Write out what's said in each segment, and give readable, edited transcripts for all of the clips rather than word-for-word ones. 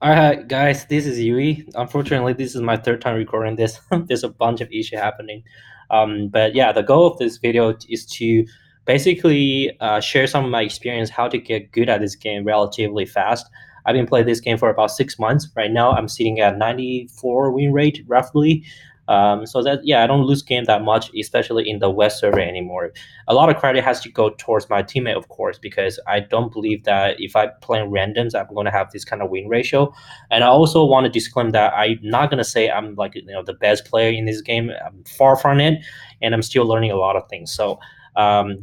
All right, guys, this is Yui. Unfortunately, this is my third time recording this. There's a bunch of issue happening. But yeah, the goal of this video is to basically share some of my experience how to get good at this game relatively fast. I've been playing this game for about 6 months. Right now, I'm sitting at 94 win rate roughly. So that yeah, I don't lose game that much, especially in the West server anymore. A lot of credit has to go towards my teammate, of course, because I don't believe that if I play randoms, I'm going to have this kind of win ratio. And I also want to disclaim that I'm not going to say I'm like the best player in this game. I'm far from it, and I'm still learning a lot of things. So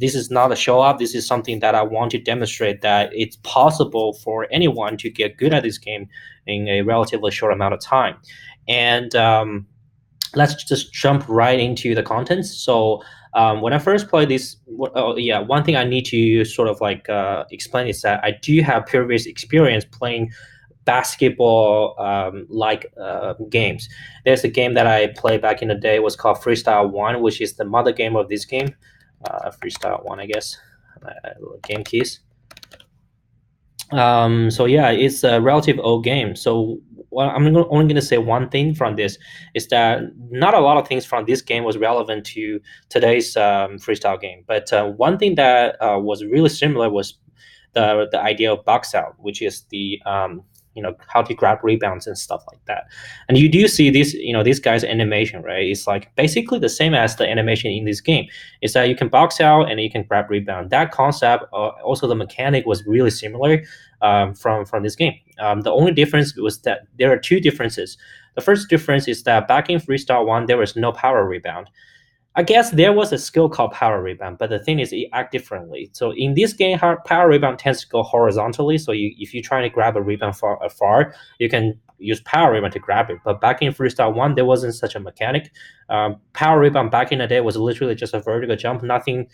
this is not a show up. This is something that I want to demonstrate that it's possible for anyone to get good at this game in a relatively short amount of time. And let's just jump right into the contents. So when I first played this, yeah, one thing I need to sort of like explain is that I do have previous experience playing basketball games. There's a game that I played back in the day was called Freestyle One, which is the mother game of this game. Freestyle One, I guess. Game keys. So yeah, it's a relative old game. So only going to say one thing from this is that not a lot of things from this game was relevant to today's freestyle game. But one thing that was really similar was the idea of box out, which is the how to grab rebounds and stuff like that. And you do see this guy's animation, right? It's like basically the same as the animation in this game. Is that you can box out and you can grab rebound. That concept, also the mechanic was really similar from this game. The only difference was that there are two differences. The first difference is that back in Freestyle One, there was no power rebound. I guess there was a skill called power rebound, but the thing is, it act differently. So in this game, power rebound tends to go horizontally. So if you're trying to grab a rebound far, you can use power rebound to grab it. But back in Freestyle One, there wasn't such a mechanic. Power rebound back in the day was literally just a vertical jump, nothing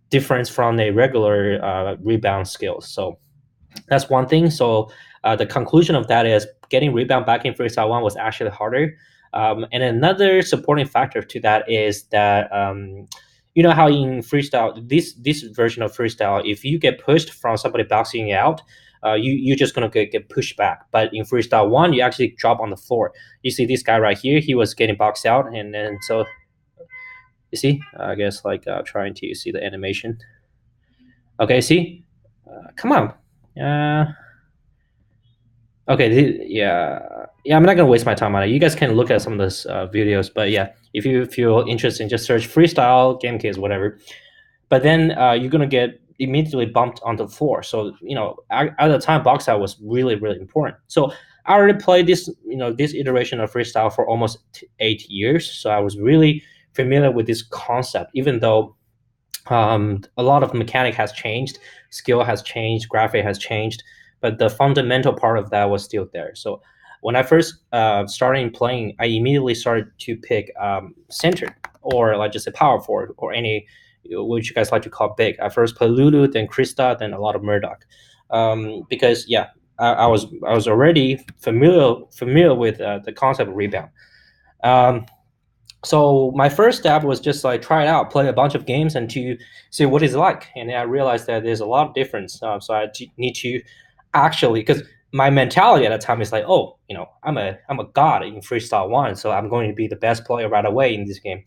different from a regular rebound skill. So that's one thing. So the conclusion of that is getting rebound back in Freestyle One was actually harder. And another supporting factor to that is that you know how in freestyle, this version of freestyle, if you get pushed from somebody boxing you out, you're just gonna get pushed back. But in freestyle one, you actually drop on the floor. You see this guy right here, he was getting boxed out, and then so you see, I guess like trying to see the animation. Okay, see, come on. Uh, Okay, yeah. I'm not gonna waste my time on it. You guys can look at some of those videos, but yeah, if you feel interested, just search freestyle game case, whatever. But then you're gonna get immediately bumped onto the floor. So at the time, box out was really important. So I already played this iteration of freestyle for almost 8 years. So I was really familiar with this concept, even though a lot of mechanic has changed, skill has changed, graphic has changed, but the fundamental part of that was still there. So when I first started playing, I immediately started to pick center, or like just a power forward, or any which you guys like to call big. I first played Lulu, then Krista, then a lot of Murdoch, because yeah, I was already familiar with the concept of rebound. Um, so my first step was just like try it out, play a bunch of games, and to see what it's like. And then I realized that there's a lot of difference. So need to actually, because my mentality at the time is like, oh, I'm a god in freestyle one, so I'm going to be the best player right away in this game.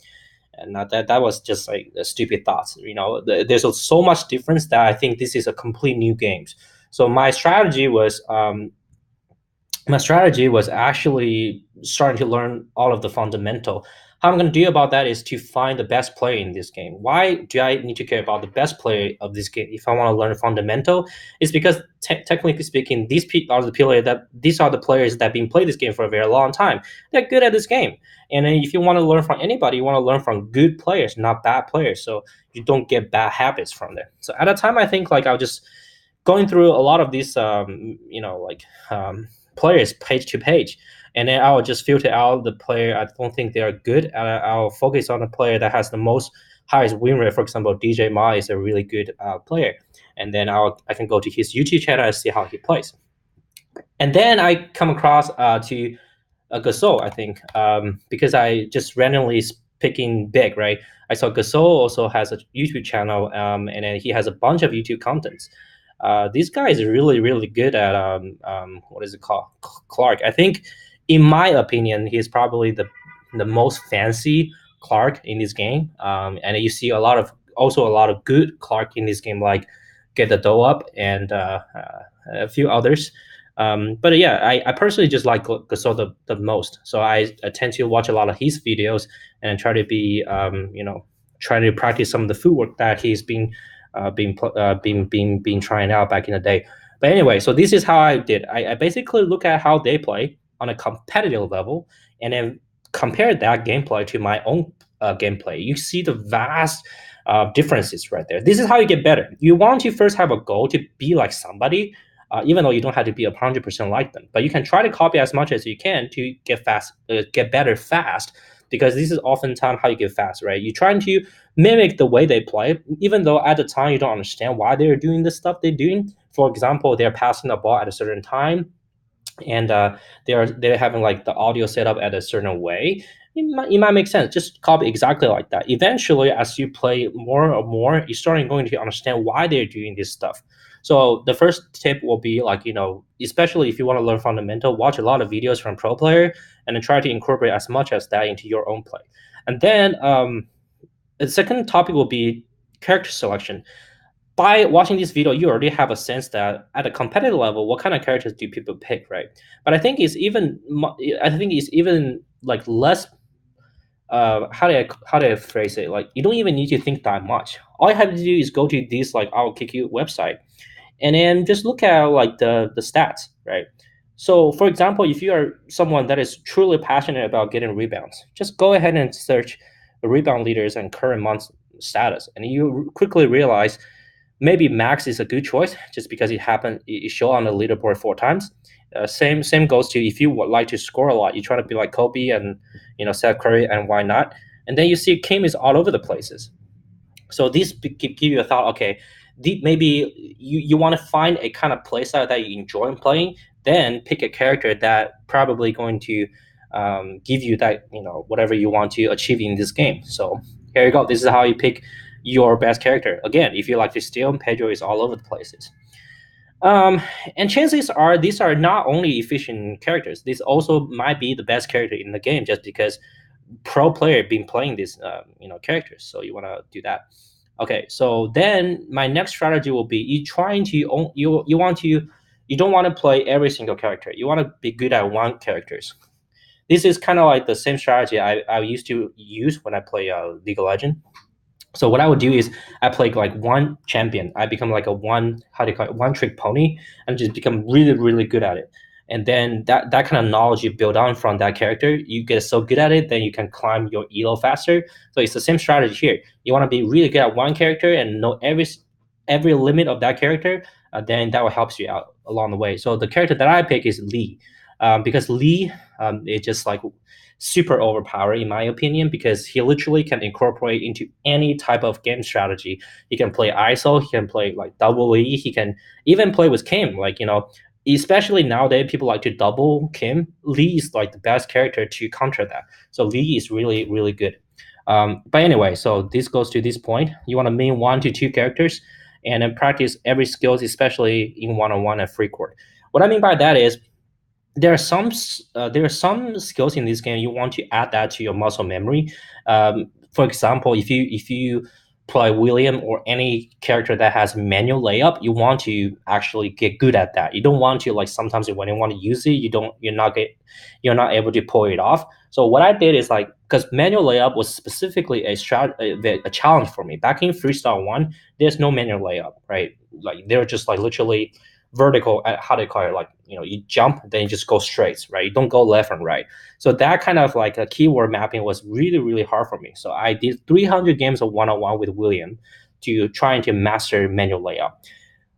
And that was just like the stupid thoughts. There's so much difference that I think this is a complete new game. So my strategy was actually starting to learn all of the fundamental. How I'm going to do about that is to find the best player in this game. Why do I need to care about the best player of this game if I want to learn fundamental? It's because technically speaking, these are the players that have been playing this game for a very long time. They're good at this game. And then if you want to learn from anybody, you want to learn from good players, not bad players. So you don't get bad habits from them. So at a time, I think like I was just going through a lot of these, players page to page, and then I'll just filter out the player I don't think they are good, and I'll focus on the player that has the most highest win rate. For example, DJ Ma is a really good player, and then I can go to his YouTube channel and see how he plays. And then I come across to Gasol, I think, because I just randomly picking big, right? I saw Gasol also has a YouTube channel, and then he has a bunch of YouTube contents. This guy is really really good at what is it called, Clark. I think, in my opinion, he's probably the most fancy Clark in this game. And you see a lot of, also a lot of good Clark in this game, like Get the Dough Up and a few others. But yeah, I personally just like Gasol the most. So I tend to watch a lot of his videos and try to be, try to practice some of the footwork that he's been trying out back in the day. But anyway, so this is how I did. I basically look at how they play on a competitive level, and then compare that gameplay to my own gameplay. You see the vast differences right there. This is how you get better. You want to first have a goal to be like somebody, even though you don't have to be 100% like them, but you can try to copy as much as you can to get better fast, because this is oftentimes how you get fast, right? You're trying to mimic the way they play, even though at the time you don't understand why they're doing the stuff they're doing. For example, they're passing the ball at a certain time, and they're having like the audio set up at a certain way. It might make sense. Just copy exactly like that. Eventually, as you play more and more, you're starting going to understand why they're doing this stuff. So the first tip will be like, especially if you want to learn fundamental, watch a lot of videos from pro player and then try to incorporate as much as that into your own play. And then the second topic will be character selection. By watching this video, you already have a sense that at a competitive level, what kind of characters do people pick, right? But I think it's even like less. How do I phrase it? Like, you don't even need to think that much. All you have to do is go to this like I'll kick you website, and then just look at like the stats, right? So, for example, if you are someone that is truly passionate about getting rebounds, just go ahead and search rebound leaders and current month status, and you quickly realize maybe Max is a good choice just because it show on the leaderboard 4 times. Same goes to if you would like to score a lot, you try to be like Kobe and Steph Curry, and why not? And then you see Kim is all over the places. So these give you a thought. Okay, maybe you want to find a kind of playstyle that you enjoy playing, then pick a character that probably going to give you that whatever you want to achieve in this game. So here you go. This is how you pick your best character. Again, if you like to steal, Pedro is all over the places. Um, and chances are these are not only efficient characters. This also might be the best character in the game, just because pro player been playing these characters. So you want to do that. Okay, so then my next strategy will be you don't want to play every single character. You want to be good at one characters. This is kind of like the same strategy I used to use when I play League of Legends. So what I would do is I play like one champion. I become like a one, how do you call it, one trick pony, and just become really really good at it. And then that kind of knowledge you build on from that character, you get so good at it, then you can climb your elo faster. So it's the same strategy here. You want to be really good at one character and know every limit of that character. Then that will help you out along the way. So the character that I pick is Lee, because Lee is just like super overpowered in my opinion, because he literally can incorporate into any type of game strategy. He can play ISO, he can play like double E, he can even play with Kim. Like, especially nowadays, people like to double Kim. Lee is like the best character to counter that. So Lee is really, really good. But anyway, so this goes to this point. You want to main 1 to 2 characters and then practice every skills, especially in one-on-one and free court. What I mean by that is there are some skills in this game you want to add that to your muscle memory. For example, if you play William or any character that has manual layup, you want to actually get good at that. You don't want to, like, sometimes when you want to use it, you're not able to pull it off. So what I did is, like, because manual layup was specifically a challenge for me back in Freestyle 1. There's no manual layup, right? Like, they're just like literally vertical, how do you call it, like, you jump then you just go straight, right? You don't go left and right. So that kind of like a keyword mapping was really really hard for me. So I did 300 games of one-on-one with William to trying to master manual layup.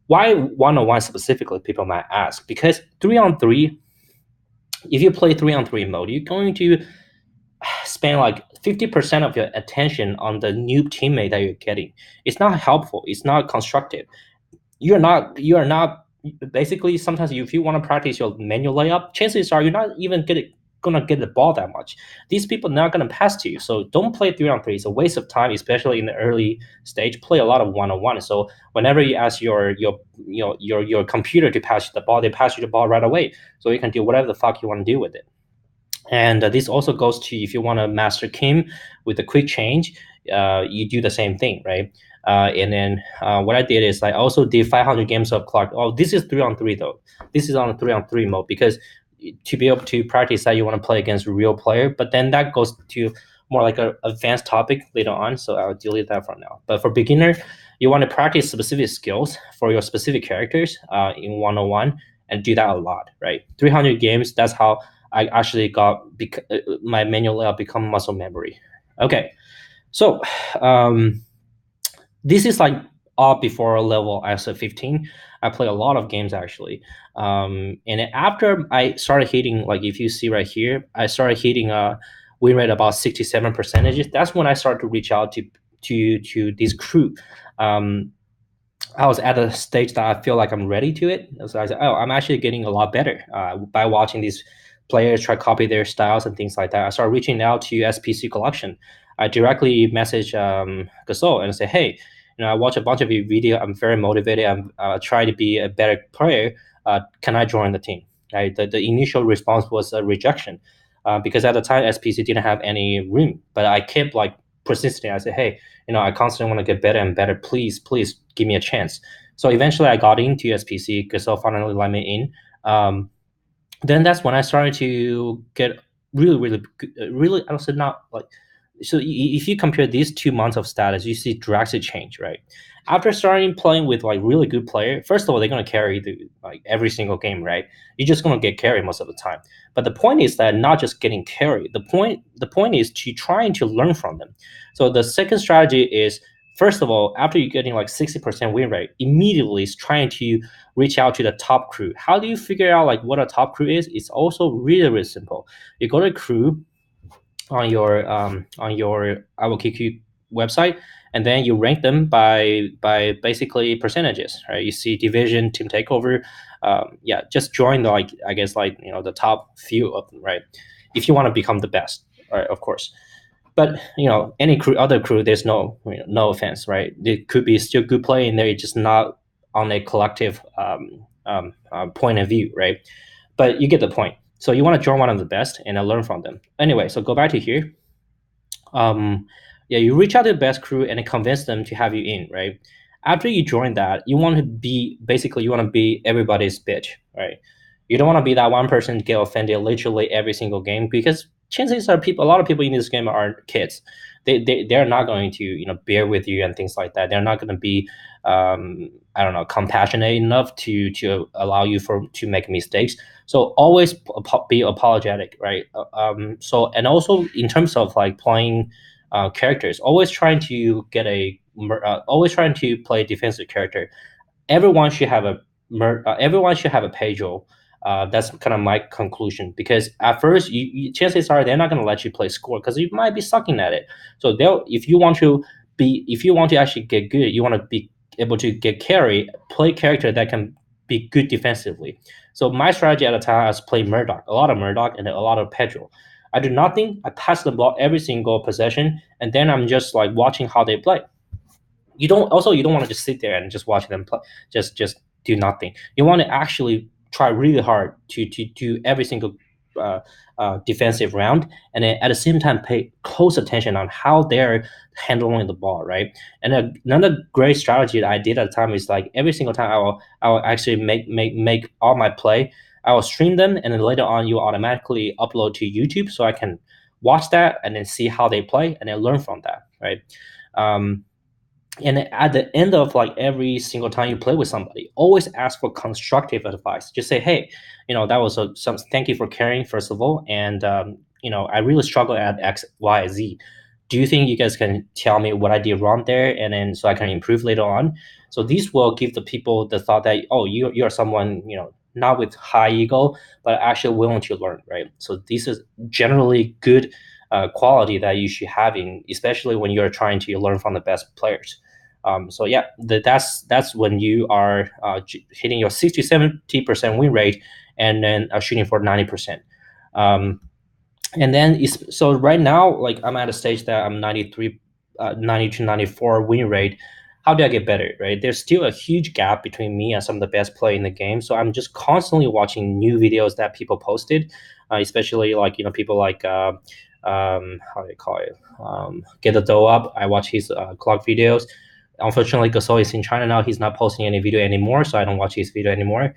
Why one-on-one specifically, people might ask? Because 3-on-3, if you play 3-on-3 mode, you're going to spend like 50% of your attention on the new teammate that you're getting. It's not helpful, it's not constructive. You are not basically, sometimes if you want to practice your manual layup, chances are you're not even gonna get the ball that much. These people are not gonna pass to you. So don't play 3-on-3. It's a waste of time, especially in the early stage. Play a lot of 1-on-1. So whenever you ask your computer to pass you the ball, they pass you the ball right away. So you can do whatever the fuck you want to do with it. And this also goes to if you want to master Kim with a quick change, you do the same thing, right? And then what I did is I also did 500 games of clock. Oh, this is 3-on-3 though. This is on a 3-on-3 mode because to be able to practice that, you want to play against a real player. But then that goes to more like an advanced topic later on. So I'll delete that for now. But for beginner, you want to practice specific skills for your specific characters in 1-on-1 and do that a lot, right? 300 games, that's how I actually got my manual layout become muscle memory. Okay, so this is like all before level as a 15. I play a lot of games actually, and after I started hitting, like if you see right here, I started hitting a win rate about 67 percentages. That's when I started to reach out to this crew. Um, I was at a stage that I feel like I'm ready to it. So I said, oh, I'm actually getting a lot better by watching these players try to copy their styles and things like that. I started reaching out to SPC Collection. I directly message Gasol and say, hey, I watch a bunch of your video. I'm very motivated. I'm trying to be a better player. Can I join the team? Right. The initial response was a rejection because at the time SPC didn't have any room. But I kept like persisting. I said, hey, I constantly want to get better and better. Please give me a chance. So eventually I got into SPC because I finally let me in. Then that's when I started to get really, I would say not like, so if you compare these 2 months of status, you see drastic change, right? After starting playing with like really good player, first of all, they're gonna carry like every single game, right? You're just gonna get carried most of the time. But the point is that not just getting carried. The point is to trying to learn from them. So the second strategy is first of all, after you're getting like 60% win rate, immediately is trying to reach out to the top crew. How do you figure out like what a top crew is? It's also really, really simple. You go to crew on your IWQQ website, and then you rank them by basically percentages, right? You see division, team takeover, yeah, just join the like I guess like the top few of them, right? If you want to become the best, right? Of course. But any other crew, there's no offense, right? It could be still good play in there, it's just not on a collective point of view, right? But you get the point. So you want to join one of the best and learn from them. Anyway, so go back to here. um, yeah, you reach out to the best crew and convince them to have you in, right? After you join that, you want to be basically you want to be everybody's bitch, right? You don't want to be that one person to get offended literally every single game because chances are a lot of people in this game are kids. They're not going to bear with you and things like that. They're not going to be I don't know compassionate enough to allow you to make mistakes. So always be apologetic, right? So and also in terms of like playing characters, always trying to play defensive character. Everyone should have a Pedro. That's kind of my conclusion because at first, chances are they're not going to let you play score because you might be sucking at it. So they'll if you want to actually get good, you want to be able to get carry, play character that can be good defensively. So my strategy at the time was play Murdoch, a lot of Murdoch and a lot of Pedro. I do nothing. I pass the ball every single possession, and then I'm just like watching how they play. You don't want to just sit there and just watch them play, just do nothing. You want to actually try really hard to do every single defensive round, and then at the same time pay close attention on how they're handling the ball, right? And another great strategy that I did at the time is like every single time I will actually make all my play. I will stream them, and then later on you automatically upload to YouTube so I can watch that and then see how they play and then learn from that, right? um, and at the end of like every single time you play with somebody, always ask for constructive advice. Just say, hey, that was some thank you for caring first of all, and I really struggle at X Y Z. Do you think you guys can tell me what I did wrong there, and then so I can improve later on? So these will give the people the thought that, oh, you're someone, not with high ego but actually willing to learn, right? So this is generally good quality that you should have in, especially when you're trying to learn from the best players. So yeah, that's when you are hitting your 60-70% win rate and then shooting for 90%. And then so right now, like I'm at a stage that I'm 93, 90 to 94 win rate. How do I get better, right? There's still a huge gap between me and some of the best play in the game. So I'm just constantly watching new videos that people posted, especially like, people like, how do you call it? Get the dough up. I watch his clock videos. Unfortunately, Gasol is in China now. He's not posting any video anymore, so I don't watch his video anymore.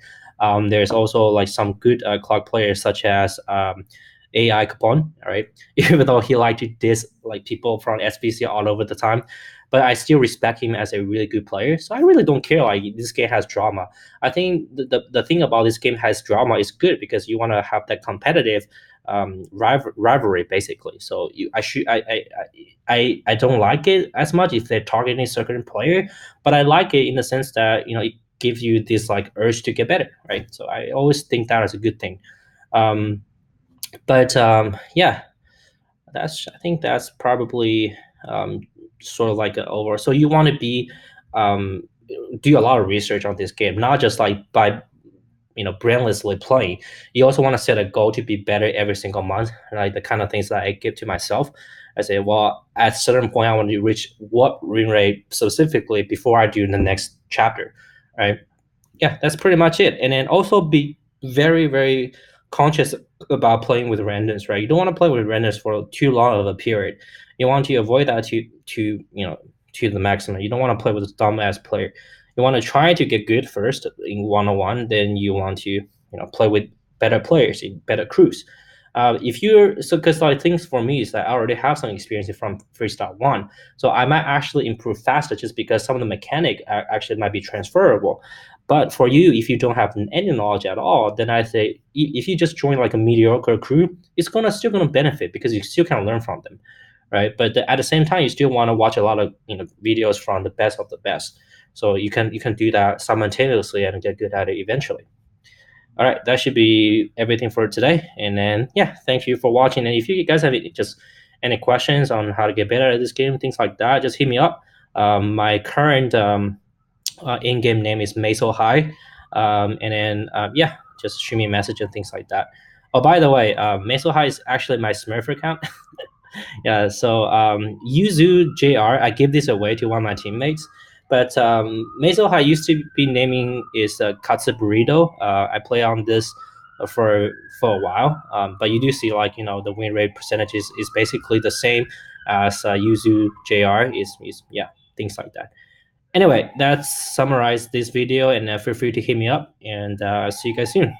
There's also like some good clock players such as AI Capone, all right? Even though he liked to diss like people from SBC all over the time, but I still respect him as a really good player. So I really don't care. Like this game has drama. I think the thing about this game has drama is good because you want to have that competitive rivalry basically. So I don't like it as much if they're targeting a certain player, but I like it in the sense that it gives you this like urge to get better, right? So I always think that is a good thing. Um, but yeah, that's I think that's probably um, sort of like an over. So you want to be um, do a lot of research on this game, not just like by brainlessly playing. You also want to set a goal to be better every single month, like the kind of things that I give to myself. I say, well, at a certain point, I want to reach what win rate specifically before I do the next chapter, right? Yeah, that's pretty much it. And then also be very, very conscious about playing with randoms, right? You don't want to play with randoms for too long of a period. You want to avoid that to the maximum. You don't want to play with a dumb ass player. You want to try to get good first in 1-on-1, then you want to play with better players in better crews. If you're so because like things for me is that I already have some experience from freestyle one, so I might actually improve faster just because some of the mechanic actually might be transferable. But for you, if you don't have any knowledge at all, then I say if you just join like a mediocre crew, it's gonna still gonna benefit because you still can learn from them, right? But at the same time, you still want to watch a lot of videos from the best of the best, so you can do that simultaneously and get good at it eventually. All right, that should be everything for today. And then yeah, thank you for watching. And if you guys have just any questions on how to get better at this game, things like that, just hit me up. My current in-game name is Meso High. And then yeah, just shoot me a message and things like that. Oh, by the way, Meso High is actually my Smurf account. Yeah, so Yuzu JR, I give this away to one of my teammates. But Meso High used to be naming is Katsu Burrito. I play on this for a while. But you do see like the win rate percentage is basically the same as Yuzu JR is yeah, things like that. Anyway, that's summarized this video, and feel free to hit me up, and see you guys soon.